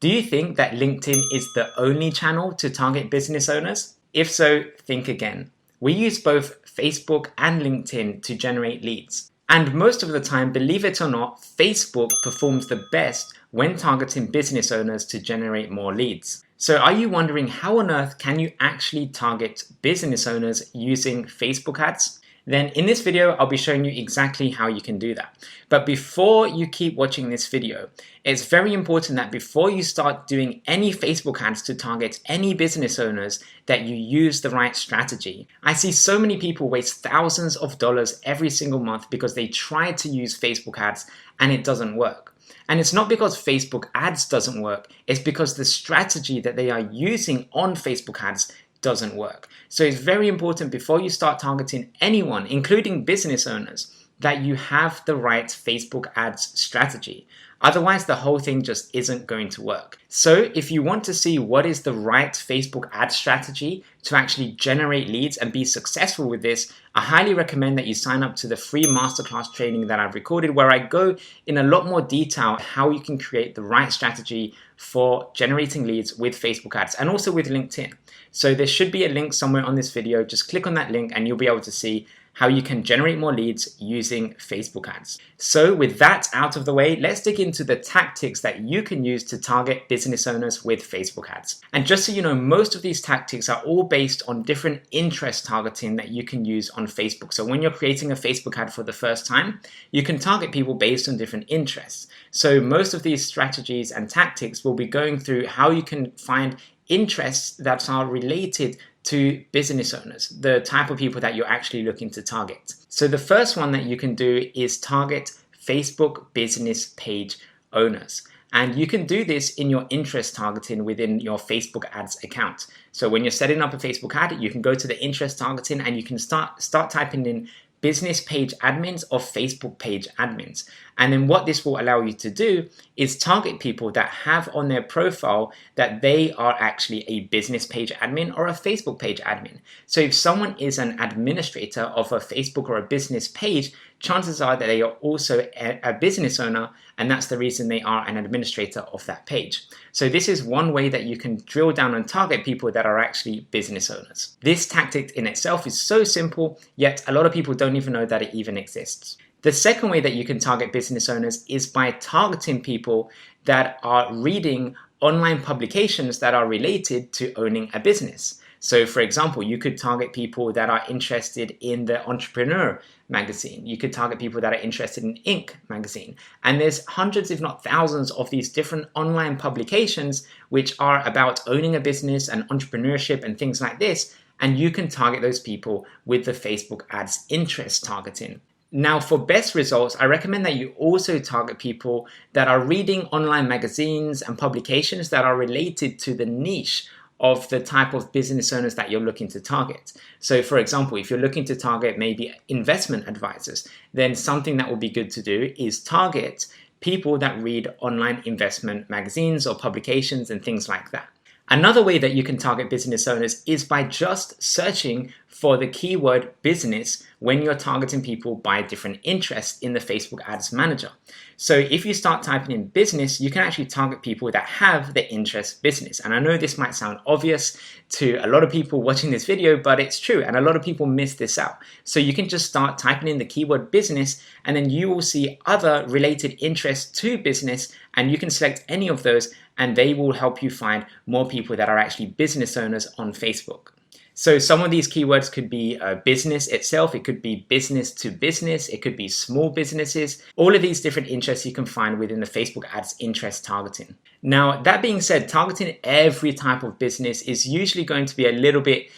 Do you think that LinkedIn is the only channel to target business owners? If so, think again. We use both Facebook and LinkedIn to generate leads. And most of the time, believe it or not, Facebook performs the best when targeting business owners to generate more leads. So are you wondering how on earth can you actually target business owners using Facebook ads? Then in this video, I'll be showing you exactly how you can do that. But before you keep watching this video, it's very important that before you start doing any Facebook ads to target any business owners, that you use the right strategy. I see so many people waste thousands of dollars every single month because they try to use Facebook ads and it doesn't work. And it's not because Facebook ads doesn't work, it's because the strategy that they are using on Facebook ads doesn't work. So it's very important before you start targeting anyone, including business owners, that you have the right Facebook ads strategy. Otherwise, the whole thing just isn't going to work. So if you want to see what is the right Facebook ad strategy to actually generate leads and be successful with this, I highly recommend that you sign up to the free masterclass training that I've recorded, where I go in a lot more detail how you can create the right strategy for generating leads with Facebook ads and also with LinkedIn. So there should be a link somewhere on this video. Just click on that link and you'll be able to see how you can generate more leads using Facebook ads. So with that out of the way, let's dig into the tactics that you can use to target business owners with Facebook ads. And just so you know, most of these tactics are all based on different interest targeting that you can use on Facebook. So when you're creating a Facebook ad for the first time, you can target people based on different interests. So most of these strategies and tactics will be going through how you can find interests that are related to business owners, the type of people that you're actually looking to target. So the first one that you can do is target Facebook business page owners. And you can do this in your interest targeting within your Facebook ads account. So when you're setting up a Facebook ad, you can go to the interest targeting and you can start typing in business page admins or Facebook page admins. And then what this will allow you to do is target people that have on their profile that they are actually a business page admin or a Facebook page admin. So if someone is an administrator of a Facebook or a business page, chances are that they are also a business owner, and that's the reason they are an administrator of that page. So this is one way that you can drill down and target people that are actually business owners. This tactic in itself is so simple, yet a lot of people don't even know that it even exists. The second way that you can target business owners is by targeting people that are reading online publications that are related to owning a business. So for example, you could target people that are interested in the Entrepreneur magazine. You could target people that are interested in Inc. magazine. And there's hundreds, if not thousands, of these different online publications which are about owning a business and entrepreneurship and things like this. And you can target those people with the Facebook ads interest targeting. Now, for best results, I recommend that you also target people that are reading online magazines and publications that are related to the niche of the type of business owners that you're looking to target. So for example, if you're looking to target maybe investment advisors, then something that would be good to do is target people that read online investment magazines or publications and things like that. Another way that you can target business owners is by just searching for the keyword business when you're targeting people by different interests in the Facebook Ads Manager. So if you start typing in business, you can actually target people that have the interest business. And I know this might sound obvious to a lot of people watching this video, but it's true. And a lot of people miss this out. So you can just start typing in the keyword business, and then you will see other related interests to business, and you can select any of those, and they will help you find more people that are actually business owners on Facebook. So some of these keywords could be business itself, it could be business to business, it could be small businesses. All of these different interests you can find within the Facebook ads interest targeting. Now, that being said, targeting every type of business is usually going to be a little bit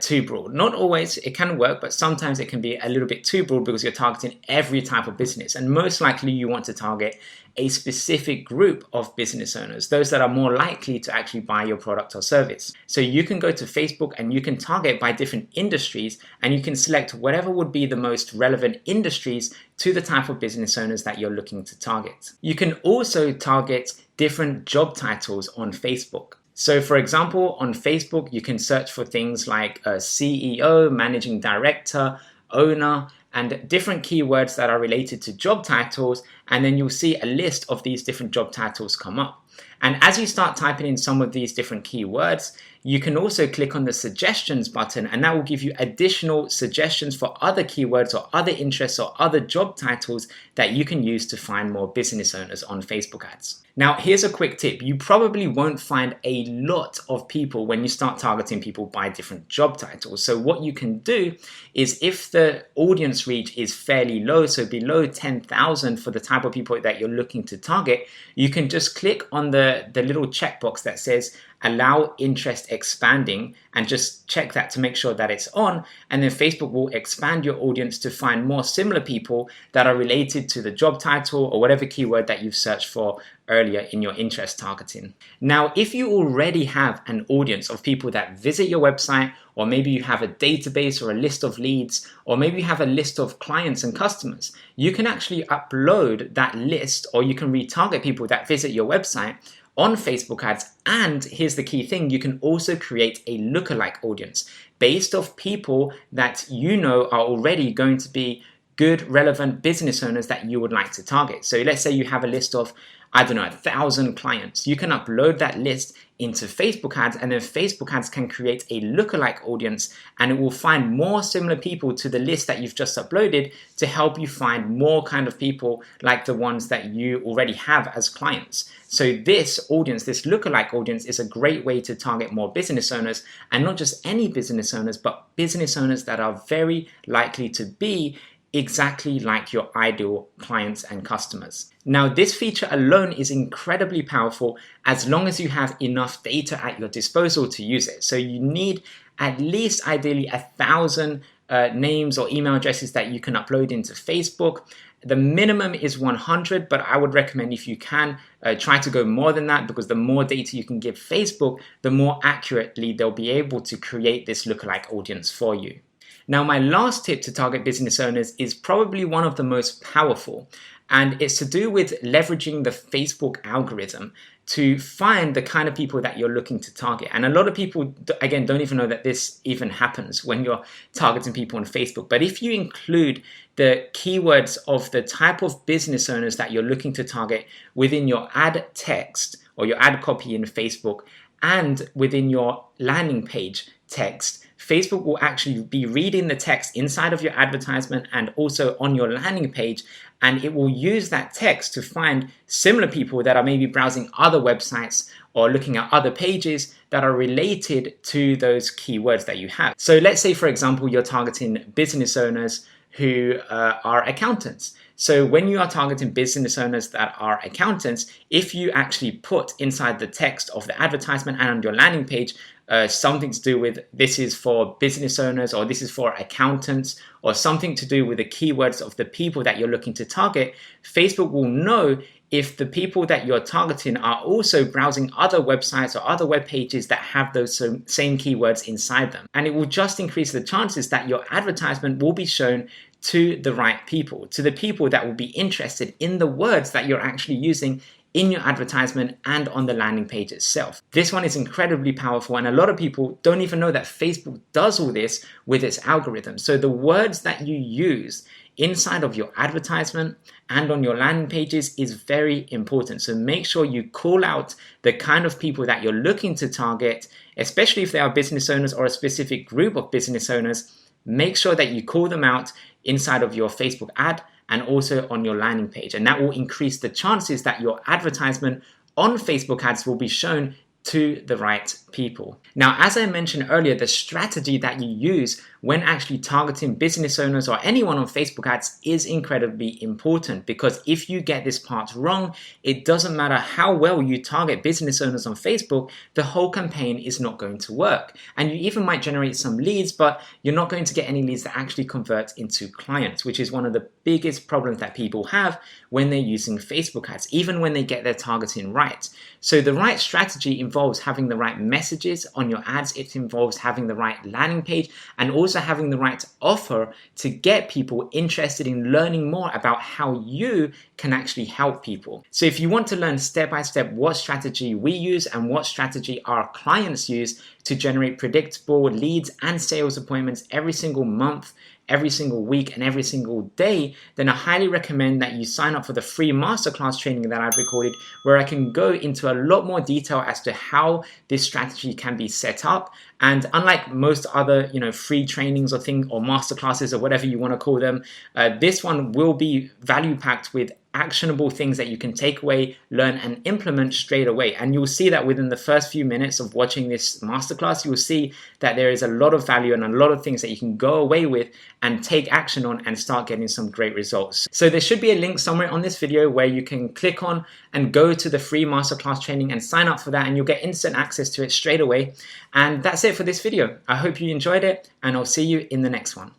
too broad. Not always, it can work, but sometimes it can be a little bit too broad because you're targeting every type of business. And most likely you want to target a specific group of business owners, those that are more likely to actually buy your product or service. So you can go to Facebook and you can target by different industries, and you can select whatever would be the most relevant industries to the type of business owners that you're looking to target. You can also target different job titles on Facebook. So for example, on Facebook, you can search for things like a CEO, managing director, owner, and different keywords that are related to job titles, and then you'll see a list of these different job titles come up. And as you start typing in some of these different keywords, you can also click on the suggestions button, and that will give you additional suggestions for other keywords or other interests or other job titles that you can use to find more business owners on Facebook ads. Now, here's a quick tip. You probably won't find a lot of people when you start targeting people by different job titles. So what you can do is, if the audience reach is fairly low, so below 10,000 for the type of people that you're looking to target, you can just click on the little checkbox that says allow interest expanding and just check that to make sure that it's on, and then Facebook will expand your audience to find more similar people that are related to the job title or whatever keyword that you've searched for earlier in your interest targeting. Now, if you already have an audience of people that visit your website, or maybe you have a database or a list of leads, or maybe you have a list of clients and customers, you can actually upload that list, or you can retarget people that visit your website on Facebook ads. And here's the key thing, you can also create a lookalike audience based off people that you know are already going to be good, relevant business owners that you would like to target. So let's say you have a list of, 1,000 clients. You can upload that list into Facebook ads, and then Facebook ads can create a lookalike audience, and it will find more similar people to the list that you've just uploaded to help you find more kind of people like the ones that you already have as clients. So this audience, this lookalike audience, is a great way to target more business owners, and not just any business owners, but business owners that are very likely to be exactly like your ideal clients and customers. Now, this feature alone is incredibly powerful as long as you have enough data at your disposal to use it. So you need at least ideally 1,000 names or email addresses that you can upload into Facebook. The minimum is 100, but I would recommend, if you can, try to go more than that, because the more data you can give Facebook, the more accurately they'll be able to create this lookalike audience for you. Now, my last tip to target business owners is probably one of the most powerful, and it's to do with leveraging the Facebook algorithm to find the kind of people that you're looking to target. And a lot of people, again, don't even know that this even happens when you're targeting people on Facebook. But if you include the keywords of the type of business owners that you're looking to target within your ad text or your ad copy in Facebook and within your landing page text, Facebook will actually be reading the text inside of your advertisement and also on your landing page, and it will use that text to find similar people that are maybe browsing other websites or looking at other pages that are related to those keywords that you have. So let's say, for example, you're targeting business owners who are accountants. So when you are targeting business owners that are accountants, if you actually put inside the text of the advertisement and on your landing page something to do with this is for business owners, or this is for accountants, or something to do with the keywords of the people that you're looking to target, Facebook will know if the people that you're targeting are also browsing other websites or other web pages that have those same keywords inside them. And it will just increase the chances that your advertisement will be shown to the right people, to the people that will be interested in the words that you're actually using in your advertisement and on the landing page itself. This one is incredibly powerful, and a lot of people don't even know that Facebook does all this with its algorithm. So the words that you use inside of your advertisement and on your landing pages is very important. So make sure you call out the kind of people that you're looking to target, especially if they are business owners or a specific group of business owners. Make sure that you call them out inside of your Facebook ad and also on your landing page. And that will increase the chances that your advertisement on Facebook ads will be shown to the right people. Now, as I mentioned earlier, the strategy that you use when actually targeting business owners or anyone on Facebook ads is incredibly important, because if you get this part wrong, it doesn't matter how well you target business owners on Facebook, the whole campaign is not going to work. And you even might generate some leads, but you're not going to get any leads that actually convert into clients, which is one of the biggest problems that people have when they're using Facebook ads, even when they get their targeting right. So the right strategy involves having the right messages on your ads. It involves having the right landing page and also having the right offer to get people interested in learning more about how you can actually help people. So if you want to learn step by step what strategy we use and what strategy our clients use to generate predictable leads and sales appointments every single month, every single week and every single day, then I highly recommend that you sign up for the free masterclass training that I've recorded, where I can go into a lot more detail as to how this strategy can be set up. And unlike most other, free trainings or things or masterclasses or whatever you want to call them, this one will be value packed with actionable things that you can take away, learn, and implement straight away. And you'll see that within the first few minutes of watching this masterclass, you'll see that there is a lot of value and a lot of things that you can go away with and take action on and start getting some great results. So there should be a link somewhere on this video where you can click on and go to the free masterclass training and sign up for that, and you'll get instant access to it straight away. And that's it for this video. I hope you enjoyed it, and I'll see you in the next one.